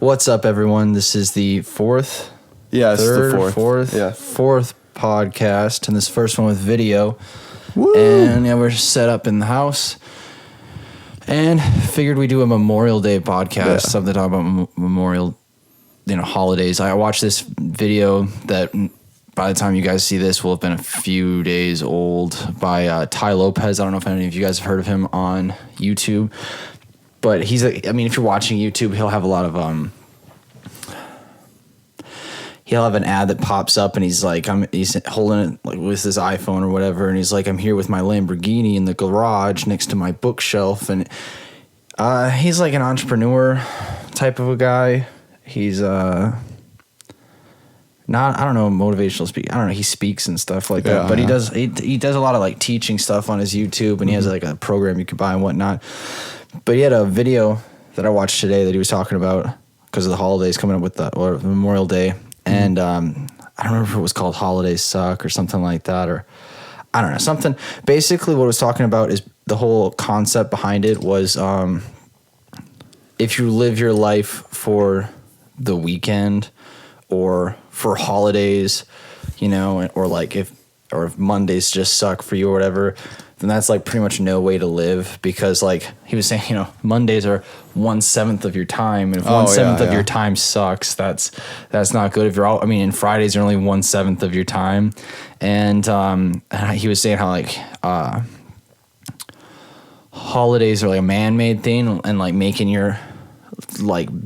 What's up, everyone? This is the fourth podcast, and this first one with video. Woo! And yeah, we're set up in the house, and figured we'd do a Memorial Day podcast, something to talk about Memorial, holidays. I watched this video that by the time you guys see this will have been a few days old by Ty Lopez. I don't know if any of you guys have heard of him on YouTube. But if you're watching YouTube, he'll have a lot of he'll have an ad that pops up, and he's holding it like with his iPhone or whatever, and he's like, I'm here with my Lamborghini in the garage next to my bookshelf, and he's like an entrepreneur type of a guy. He's not, I don't know, motivational speak. I don't know. He speaks and stuff like that, but he does a lot of like teaching stuff on his YouTube, and he has like a program you could buy and whatnot. But he had a video that I watched today that he was talking about because of the holidays coming up with or Memorial Day. And I don't remember if it was called Holidays Suck or something like that, or I don't know, something. Basically what it was talking about is the whole concept behind it was if you live your life for the weekend or for holidays, or if Mondays just suck for you or whatever, then that's like pretty much no way to live, because like he was saying, Mondays are 1/7 of your time, and if 1/7 of your time sucks, that's not good. If you're and Fridays are only 1/7 of your time, and he was saying how like holidays are like a man-made thing, and like making your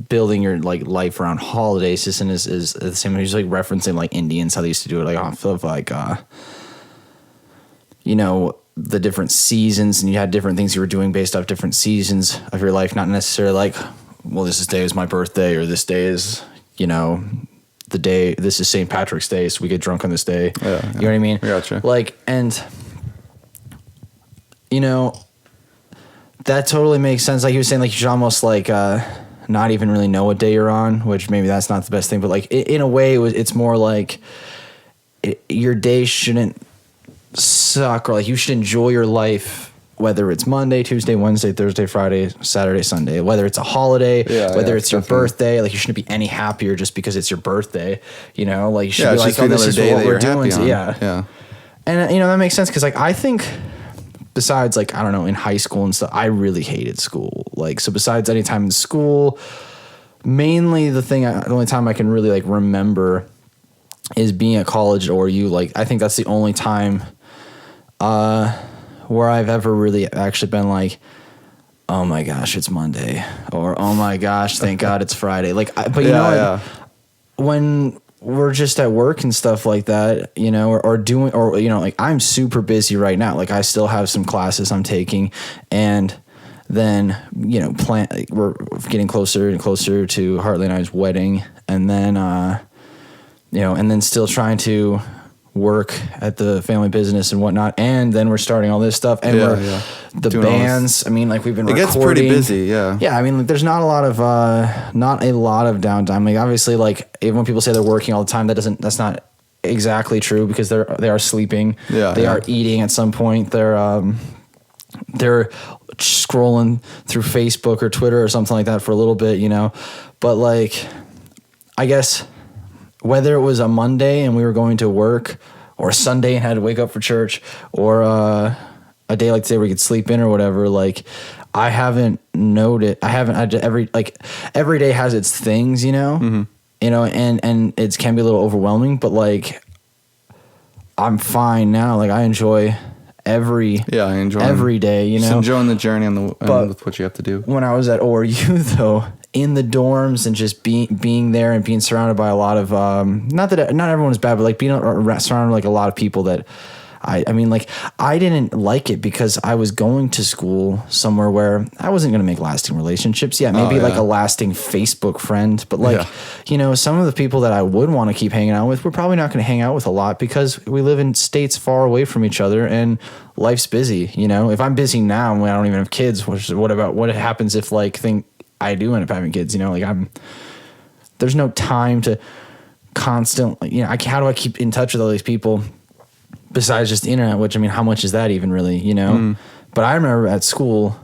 building your like life around holidays just is the same. He's like referencing like Indians, how they used to do it, like off of like the different seasons, and you had different things you were doing based off different seasons of your life, not necessarily like, well, this day is my birthday, or this day is, the day, this is St. Patrick's Day, so we get drunk on this day. Yeah. You know what I mean? Gotcha. Like, and, that totally makes sense. Like he was saying, like you should almost like not even really know what day you're on, which maybe that's not the best thing, but like in a way it's more like your day shouldn't suck, or like you should enjoy your life, whether it's Monday, Tuesday, Wednesday, Thursday, Friday, Saturday, Sunday, whether it's a holiday, whether it's your birthday. Like you shouldn't be any happier just because it's your birthday, like you should be like, oh, this is what we're doing. Yeah. And that makes sense, because like I think besides like, I don't know, in high school and stuff, I really hated school. Like, so besides any time in school, mainly the only time I can really like remember is being at college, or I think that's the only time where I've ever really actually been like, oh my gosh, it's Monday, or oh my gosh, thank God it's Friday. Like, when we're just at work and stuff like that, like I'm super busy right now. Like I still have some classes I'm taking, and then, we're getting closer and closer to Hartley and I's wedding, and then, and then still trying to work at the family business and whatnot, and then we're starting all this stuff, and the doing bands. We've been recording. It gets pretty busy, yeah. Yeah, there's not a lot of downtime. Like obviously, like even when people say they're working all the time, that's not exactly true, because they are sleeping. Yeah, they are eating at some point. They're scrolling through Facebook or Twitter or something like that for a little bit, But like, I guess, whether it was a Monday and we were going to work, or a Sunday and had to wake up for church, or a day like today where we could sleep in or whatever, like I haven't noted. I haven't had to every day has its things, and it can be a little overwhelming, but like I'm fine now. Like I enjoy every day, Just enjoying the journey with what you have to do. When I was at ORU though, in the dorms and just being there and being surrounded by a lot of not everyone is bad, but like being surrounded like a lot of people that I didn't like it, because I was going to school somewhere where I wasn't going to make lasting relationships. Maybe like a lasting Facebook friend, but like some of the people that I would want to keep hanging out with, we're probably not going to hang out with a lot, because we live in states far away from each other and life's busy. If I'm busy now and I don't even have kids, what happens if I do end up having kids, there's no time to constantly, how do I keep in touch with all these people besides just the internet, which, how much is that even really, But I remember at school,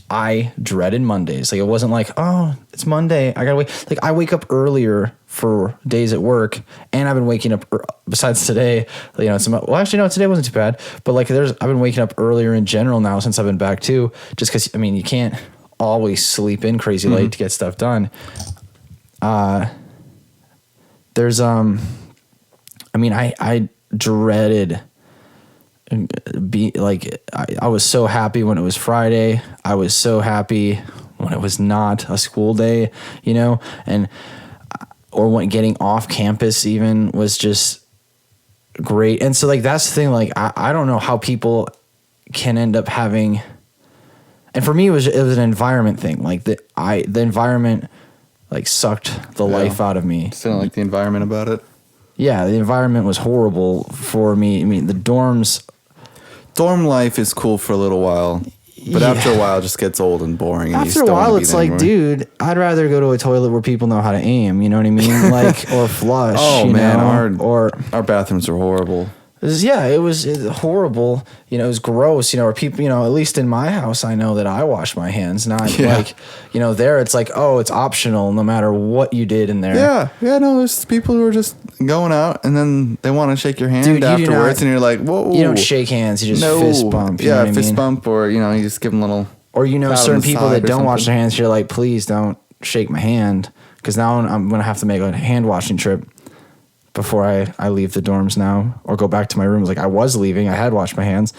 I dreaded Mondays. Like, it wasn't like, oh, it's Monday, I gotta wait. Like, I wake up earlier for days at work, and I've been waking up besides today. You know, well, actually, no, today wasn't too bad. But like, I've been waking up earlier in general now since I've been back too. Just because, I mean, you can't always sleep in crazy late to get stuff done. There's I mean, I dreaded. I was so happy when it was Friday. I was so happy when it was not a school day, you know, or when getting off campus even was just great. And so like, that's the thing. Like, I don't know how people can end up having, and for me, it was an environment thing. Like the environment like sucked the life out of me. Still don't like the environment about it. Yeah. The environment was horrible for me. I mean, the dorm life is cool for a little while, but after a while it just gets old and boring. And after a while it's like, anymore. Dude, I'd rather go to a toilet where people know how to aim, you know what I mean? Like, or flush. Oh man, our bathrooms are horrible. It was horrible. You know, it was gross. You know, or people, you know, at least in my house, I know that I wash my hands. Not like, you know, there it's like, oh, it's optional no matter what you did in there. Yeah. No, there's people who are just going out and then they want to shake your hand afterwards, and you're like, whoa. You don't shake hands. You just fist bump. You know what fist I mean? bump, or you know, you just give them a little. Or you know, certain people that don't wash their hands. You're like, please don't shake my hand, because now I'm gonna have to make a hand washing trip before I leave the dorms now, or go back to my room. Like, I was leaving, I had washed my hands.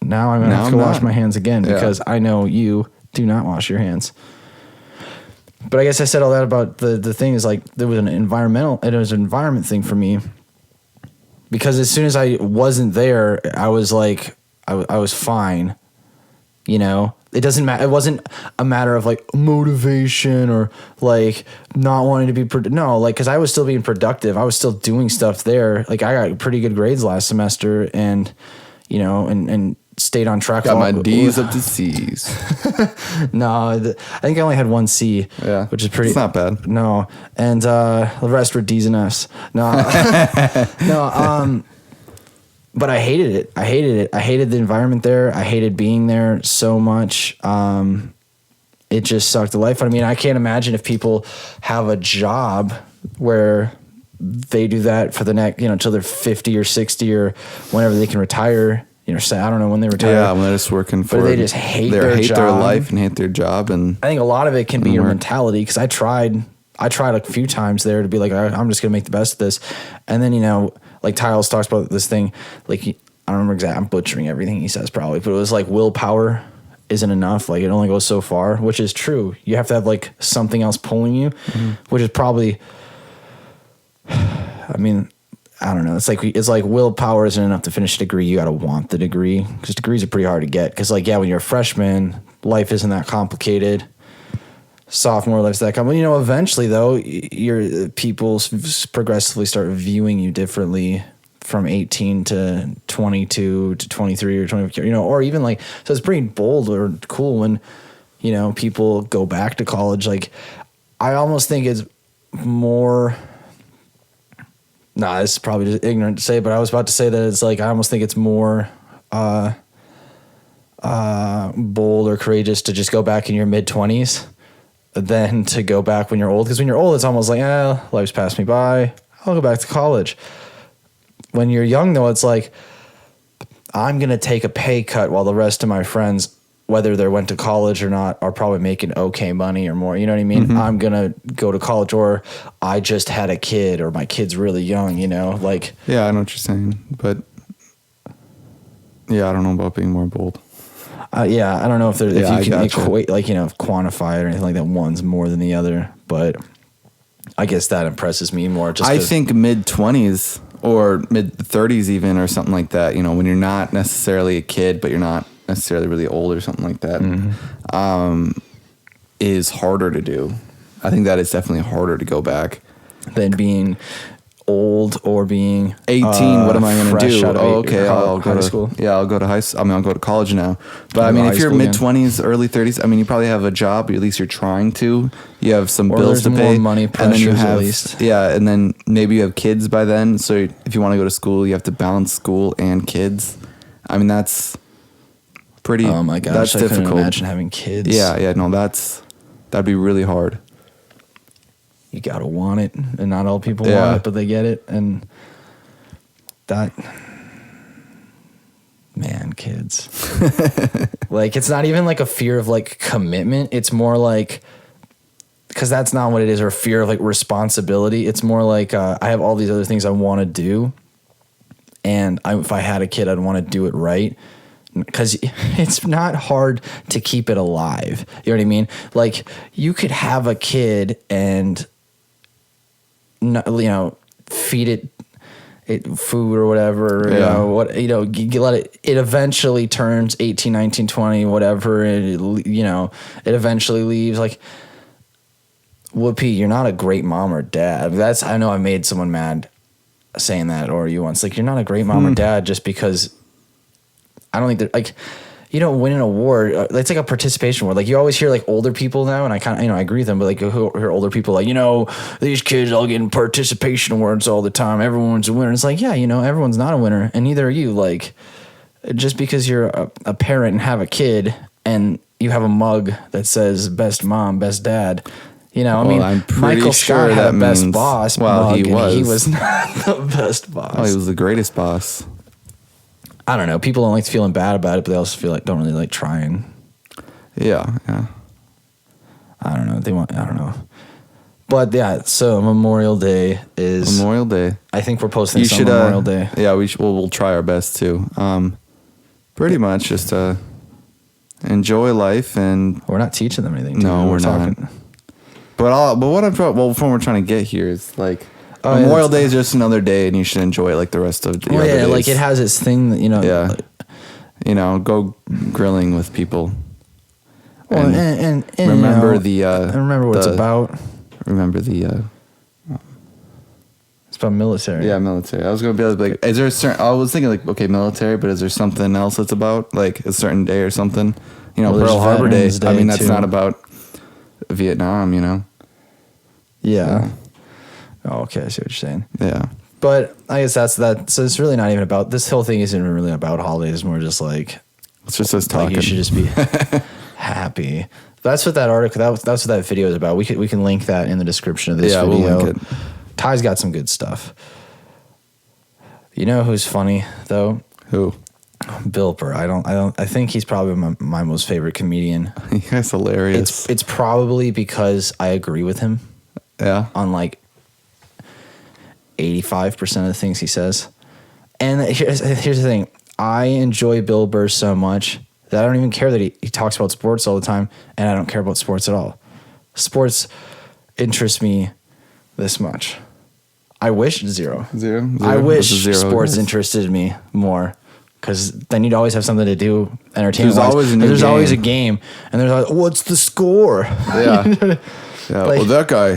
Now I'm gonna have to wash my hands again because I know you do not wash your hands. But I guess I said all that about the thing is like, it was an environment thing for me, because as soon as I wasn't there, I was like, I was fine, you know. It doesn't matter. It wasn't a matter of like motivation or like not wanting to be no, like, because I was still being productive. I was still doing stuff there. Like, I got pretty good grades last semester, and you know, and stayed on track. Got my D's up to C's. No, I think I only had one C. Yeah, which is pretty. It's not bad. No, and the rest were D's and F's. No, no. But I hated it. I hated the environment there. I hated being there so much. It just sucked the life out of me. And I can't imagine if people have a job where they do that for the next, you know, until they're 50 or 60 or whenever they can retire. You know, say, I don't know when they retire. Yeah, when they're just working for. But they just hate their life and hate their job. And I think a lot of it can be your mentality, because I tried a few times there to be like, I'm just gonna make the best of this, and then, you know. Like, Tiles talks about this thing, like, I don't remember exactly, I'm butchering everything he says probably, but it was like, willpower isn't enough. Like, it only goes so far, which is true. You have to have like something else pulling you, which is probably, I mean, I don't know. It's like willpower isn't enough to finish a degree. You got to want the degree, because degrees are pretty hard to get. Because like, yeah, when you're a freshman, life isn't that complicated. Sophomore life's that complicated. You know, eventually though, people progressively start viewing you differently from 18 to 22 to 23 or 24, you know, or even like, so it's pretty bold or cool when, you know, people go back to college. Like, I almost think it's more, this is probably just ignorant to say, but I was about to say that it's like, I almost think it's more bold or courageous to just go back in your mid-20s than to go back when you're old. Because when you're old, it's almost like, life's passed me by, I'll go back to college. When you're young, though, it's like, I'm going to take a pay cut while the rest of my friends, whether they went to college or not, are probably making okay money or more. You know what I mean? Mm-hmm. I'm going to go to college, or I just had a kid, or my kid's really young, you know? Like, yeah, I know what you're saying. But, yeah, I don't know about being more bold. Yeah, I don't know if you can equate, like, you know, quantify it or anything like that. One's more than the other, but I guess that impresses me more. Just I think mid-20s or mid-30s even, or something like that, you know, when you're not necessarily a kid, but you're not necessarily really old or something like that, is harder to do. I think that is definitely harder to go back than being old or being 18. What am I going to do? I'll go to school. Yeah, I'll go to high school. I mean, I'll go to college now. But I mean, if you're mid-20s, early 30s, I mean, you probably have a job, or at least you're trying to. You have some bills to pay. More money pressures, and then you have, at least. Yeah, and then maybe you have kids by then. So if you want to go to school, you have to balance school and kids. I mean, that's pretty. Oh my gosh, that's I difficult. couldn't imagine having kids. Yeah, no, that'd be really hard. You gotta want it, and not all people want it, but they get it, and that. Man, kids. Like, it's not even like a fear of like commitment. It's more like, because that's not what it is, or fear of like responsibility. It's more like I have all these other things I want to do, and if I had a kid, I'd want to do it right, because it's not hard to keep it alive. You know what I mean? Like, you could have a kid and, feed it food or whatever, you let it eventually turns 18, 19, 20, whatever, and it eventually leaves. Like, Whoopi, you're not a great mom or dad. I know I made someone mad saying that, or you once, like, you're not a great mom or dad just because I don't think that, like, you don't win an award. It's like a participation award. Like, you always hear like older people now, and I kind of, I agree with them, but like who hear older people like, these kids all getting participation awards all the time. Everyone's a winner. It's like, yeah, everyone's not a winner, and neither are you. Like, just because you're a parent and have a kid and you have a mug that says best mom, best dad, I'm Michael Scott had a best boss mug, he was not the best boss. Oh, he was the greatest boss. I don't know. People don't like feeling bad about it, but they also don't really like trying. Yeah. I don't know. I don't know. But yeah, so Memorial Day is... Memorial Day. I think we're posting this on Memorial Day. Yeah, we'll try our best too. Pretty much just enjoy life, and... We're not teaching them anything. No, we're not. But what we're trying to get here is like... Memorial Day is just another day, and you should enjoy it like the rest of the other days. Like it has its thing that, Yeah. Go grilling with people. Well, and remember remember what it's about. Remember it's about military. Yeah, military. I was going to be like, is there a certain... I was thinking like, okay, military, but is there something else it's about? Like a certain day or something? Pearl Harbor Day. I mean, that's not about Vietnam, Yeah. Oh, okay. I see what you're saying. Yeah. But I guess that's that. So it's really not even about, this whole thing isn't really about holidays. It's more just like, it's just us talking. Like, you should just be happy. That's what that article, that's what that video is about. We can link that in the description of this video. We'll link it. Ty's got some good stuff. You know who's funny though? Who? Bill Burr. I think he's probably my most favorite comedian. He's hilarious. It's probably because I agree with him. Yeah. On like 85% of the things he says. And here's the thing. I enjoy Bill Burr so much that I don't even care that he talks about sports all the time, and I don't care about sports at all. Sports interest me this much. I wish zero. I wish sports interested me more, because then you'd always have something to do entertainment-wise. There's always a game, and there's always, what's the score? Yeah. Yeah, like, well, that guy,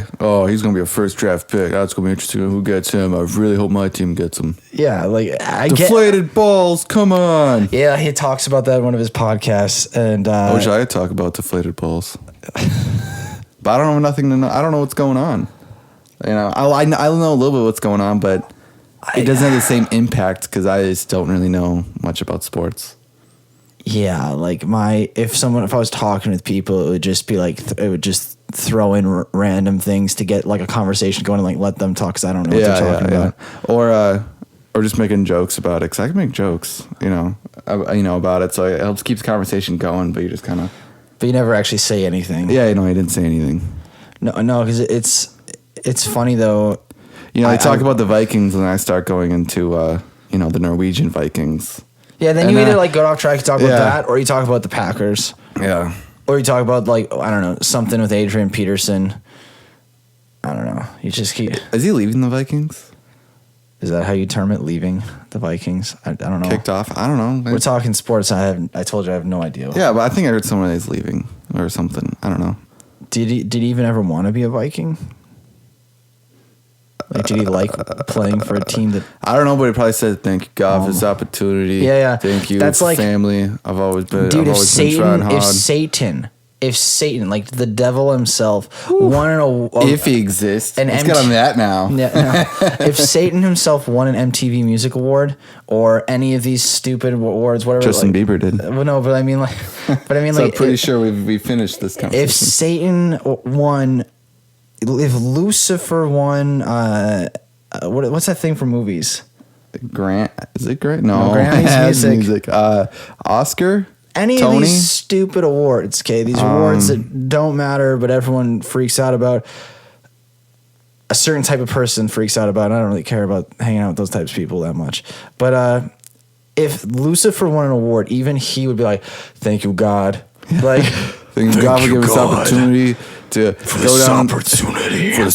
he's going to be a first draft pick. That's going to be interesting. Who gets him? I really hope my team gets him. Yeah, like, deflated balls, come on. Yeah, he talks about that in one of his podcasts. And I wish I could talk about deflated balls. But I don't know nothing to know. I don't know what's going on. I know a little bit what's going on, but it doesn't have the same impact because I just don't really know much about sports. Yeah, like if I was talking with people, it would just be like, it would just throw in random things to get like a conversation going and like let them talk, because I don't know what they're talking about. Or just making jokes about it, because I can make jokes, about it, so it helps keep the conversation going. But you just kind of, but you never actually say anything. Yeah, I didn't say anything. No, because it's funny though. I talk about the Vikings, and I start going into the Norwegian Vikings. Yeah, then you either like go off track and talk about that, or you talk about the Packers. Yeah. Or you talk about like, I don't know, something with Adrian Peterson. I don't know. You just keep... Is he leaving the Vikings? Is that how you term it, leaving the Vikings? I don't know. Kicked off? I don't know. We're talking sports. I told you I have no idea. Yeah, but I think I heard someone is leaving or something. I don't know. Did he even ever want to be a Viking? Like, did he like playing for a team that... I don't know, but he probably said, thank you, God, for this opportunity. Yeah. Thank you, that's like, family. I've always been trying hard. If if Satan, like the devil himself, won if he exists, let's get on that now. Yeah, no. If Satan himself won an MTV Music Award or any of these stupid awards, whatever, Justin Bieber did. Well, no, but I mean, like, So I'm pretty sure we finished this conversation. If Satan won, if Lucifer won, what's that thing for movies? Grant, is it Grant? No, Grammy's music. Oscar. Any Tony? of these stupid awards, okay? These awards that don't matter, but everyone freaks out about. A certain type of person freaks out about. I don't really care about hanging out with those types of people that much. But if Lucifer won an award, even he would be like, "Thank you, God." Like, thank you, God, for giving us the opportunity to for this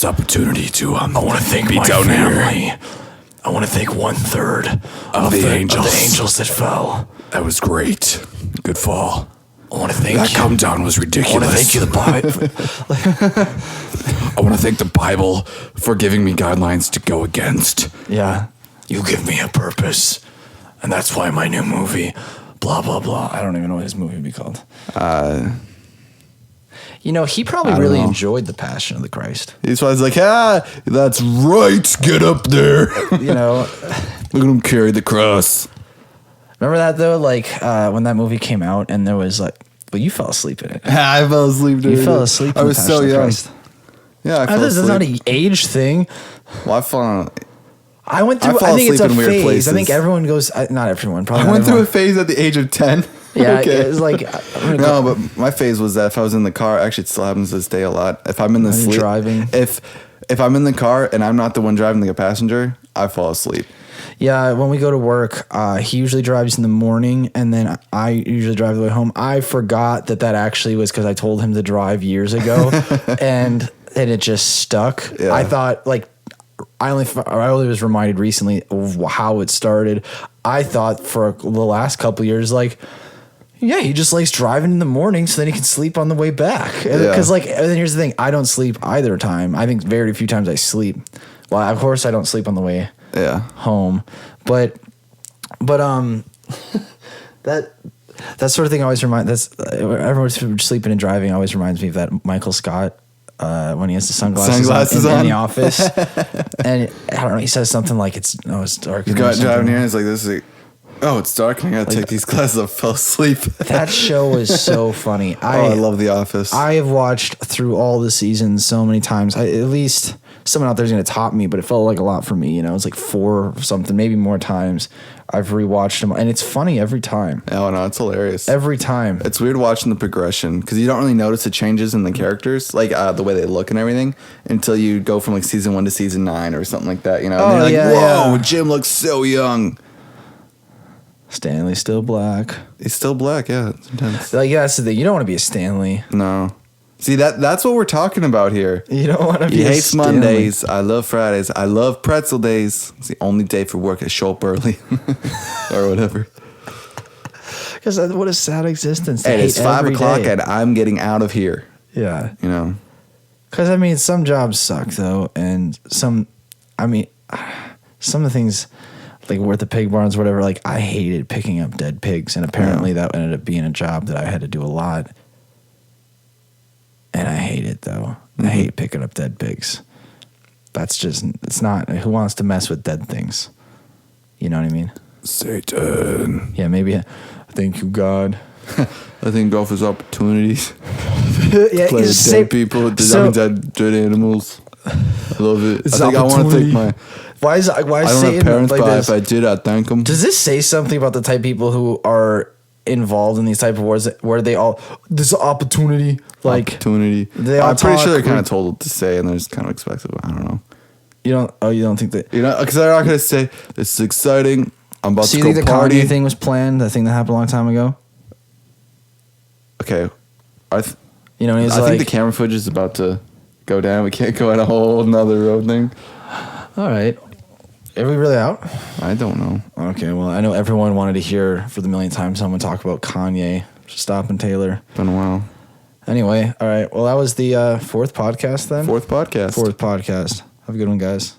opportunity to. I want to thank my family. I want to thank 1/3 of the angels that fell. That was great. Good fall. I want to thank that come down was ridiculous. I want to thank you, the Bible. I want to thank the Bible for giving me guidelines to go against. Yeah. You give me a purpose. And that's why my new movie, blah, blah, blah. I don't even know what his movie would be called. He probably really enjoyed The Passion of the Christ. He's always like, that's right. Get up there. Look at him carry the cross. Remember that though? Like when that movie came out and there was like, well, you fell asleep in it. I fell asleep during it. You fell asleep in I was so young. Yeah, I fell asleep. That's not an age thing. Well, I fall I think it's a phase. I think everyone goes, not everyone, probably. I went through a phase at the age of 10. Yeah, it was like... No, but my phase was that if I was in the car, actually it still happens to this day a lot. If I'm in the sleep... driving. If I'm in the car and I'm not the one driving, like a passenger, I fall asleep. Yeah, when we go to work, he usually drives in the morning, and then I usually drive the way home. I forgot that actually was because I told him to drive years ago, and it just stuck. Yeah. I thought, like, I only was reminded recently of how it started. I thought for the last couple of years, like, yeah, he just likes driving in the morning so then he can sleep on the way back. Because, and then here's the thing, I don't sleep either time. I think very few times I sleep. Well, of course, I don't sleep on the way home, but that sort of thing always reminds. Everyone's sleeping and driving always reminds me of that Michael Scott when he has the sunglasses on in the office, and I don't know. He says something like it's dark. He's got driving here and it's like this is. It's dark and I gotta take these glasses. I fell asleep. That show was so funny. I love The Office. I have watched through all the seasons so many times. At least someone out there's gonna top me, but it felt like a lot for me. It's like 4 or something, maybe more times. I've rewatched them, and it's funny every time. Oh no, it's hilarious every time. It's weird watching the progression because you don't really notice the changes in the characters, like the way they look and everything, until you go from like season 1 to season 9 or something like that. And you're like, whoa, Jim looks so young. Stanley's still black. He's still black, yeah. It's intense. Like, that's the thing. You don't want to be a Stanley. No. See, that's what we're talking about here. You don't want to be He a hates Stanley. Mondays. I love Fridays. I love pretzel days. It's the only day for work I show up early. Or whatever. Because what a sad existence. Hey, it's 5 o'clock and I'm getting out of here. Yeah. Because, some jobs suck, though. And some of the things... like worth the pig barns, whatever. Like I hated picking up dead pigs, and apparently that ended up being a job that I had to do a lot. And I hate it though. I hate picking up dead pigs. It's not. Who wants to mess with dead things? You know what I mean? Satan. Yeah, maybe. Thank you, God. I think golf is opportunities. Yeah, play with dead people, dead animals. I love it. I want to take my. Why is I don't Satan have parents, like but this? if I did, I'd thank them. Does this say something about the type of people who are involved in these type of wars where they all this opportunity? Opportunity. I'm pretty sure they're kind of told to say, and they're just kind of expected. I don't know. You don't think that? Because they're not going to say this is exciting. I'm about to go you think party. The Kanye thing was planned? The thing that happened a long time ago. Okay, I think the camera footage is about to go down. We can't go on a whole nother road thing. All right. Are we really out? I don't know. Okay, well, I know everyone wanted to hear for the millionth time someone talk about Kanye stopping Taylor. Been a while. Anyway, all right. Well, that was the 4th podcast then? 4th podcast. Have a good one, guys.